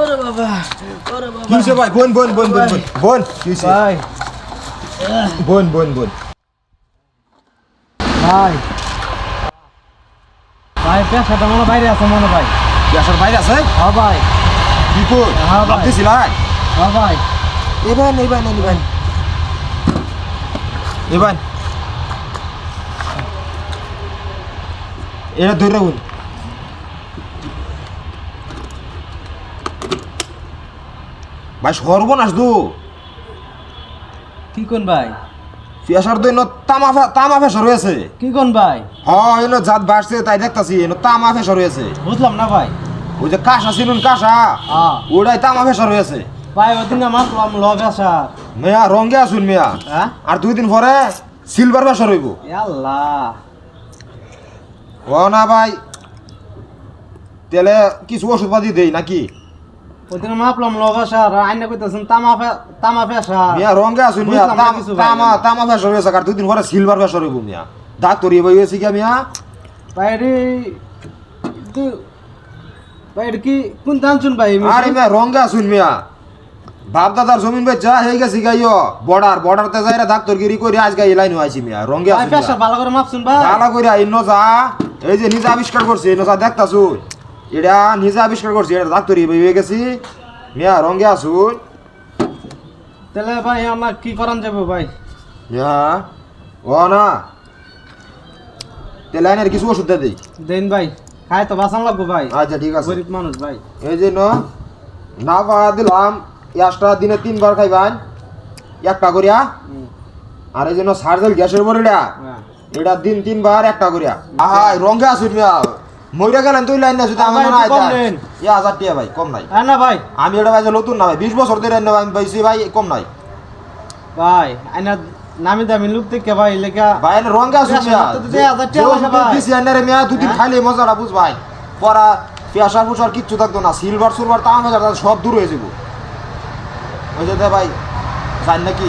ওরে বাবা ওরে বাবা কি হইছে ভাই বোন কি হইছে ভাই বোন ভাই ভাই পেশাটা মনে বাইরে আছে মনে ভাই গ্যাসের বাইরে আছে হ্যাঁ ভাই বিপদ হ্যাঁ ভাই। ভাবতেছিল হ্যাঁ ভাই এবার এটা ধরে রাখুন ভাই সর্বনাশ দু কি কোন ভাই পেশার তো এনে তামা ফেসর হয়েছে কি কোন ভাই হ্যাঁ এনে জাত বাড়ছে তাই দেখতাছি এনে তামা ফেসর হয়েছে বুঝলাম না ভাই ওই যে কাঁসা ছিল কাঁসা হ্যাঁ ওটাই তামা ফেসর হয়েছে ভাই ওদিন আমার লব আছে মেয়া রঙে আসুন মেয়া হ্যাঁ আর 2 দিন পরে সিলভার ফেসর হইব আল্লাহ ও না ভাই তেলে কিছু ওষুধ পাতি দেই নাকি ওদিন মাপলাম লব আছে আর আইনা কইতাছেন তামা পেশা মিয়া রঙে আসুন মিয়া বুঝলাম না কিছু ভাই। তামা ফেসর হয়েছে আর 2 দিন পরে সিলভার ফেসর হইব মিয়া ডাক্তার ইয়ে হয়েছে কি মিয়া ভাই রে ভাই রে কি কোন টানছুন ভাই আরে মিয়া রঙে আসুন মিয়া বাপ দাদার জমিন বেচা হয়ে গেছে গাইও বর্ডারতে যাইরা ডাক্তারগিরি করে আজ গাই লাইন হইছি মিয়া রঙে ভাই আসুন পেশা ভালো করে মাপছুন ভাই ভালো করে ইন্ন যা এই যে নিজে আবিষ্কার করছে ইন্ন যা দেখতাছু এটা নিজে আবিষ্কার করছে এটা ডাক্তারি হয়ে গেছি মিয়া রঙে আসুন তাহলে ভাই আমার কি করান যাবে ভাই মিয়া ও না তে লাইনের কিছু ওষুধ দে দেই দেন ভাই খাই তো বাঁচান লাগবো ভাই আচ্ছা ঠিক আছে গরিব মানুষ ভাই এই যে না পাওয়া দিলাম ইয়াসটা দিনে 3 বার খাইবান একটা করিয়া আর এই জন্য সার্জেল গ্যাসের উপর এটা হ্যাঁ। এটা দিন 3 বার একটা করিয়া আহাই রঙে আসুন মিয়া মইরা গেলেন তুই লাইন না শুধু আমার ভাই, না একটু কম আইতা নেন। 1000 টাকা ভাই কম নাই হ্যাঁ না ভাই আমি এটা ভাই যে নতুন না ভাই 20 বছর ধরে এনে আমি পাইছি ভাই কম নাই ভাই আইনা নামি দামি লোক থেকে ভাই লেখা ভাই এনে রঙে আসুন পেশা মিয়া তো দিতে 1000 টাকা লাগে ভাই। দিছি এনে রে মিয়া দুদিন হ্যাঁ? খাইলে মজাটা বুঝ ভাই পরা পেশার পুষার কিচ্ছু থাকতো না সিলভার সুলভার তাম সব দূর হয়ে যাবো ওই যে দে ভাই জান নাকি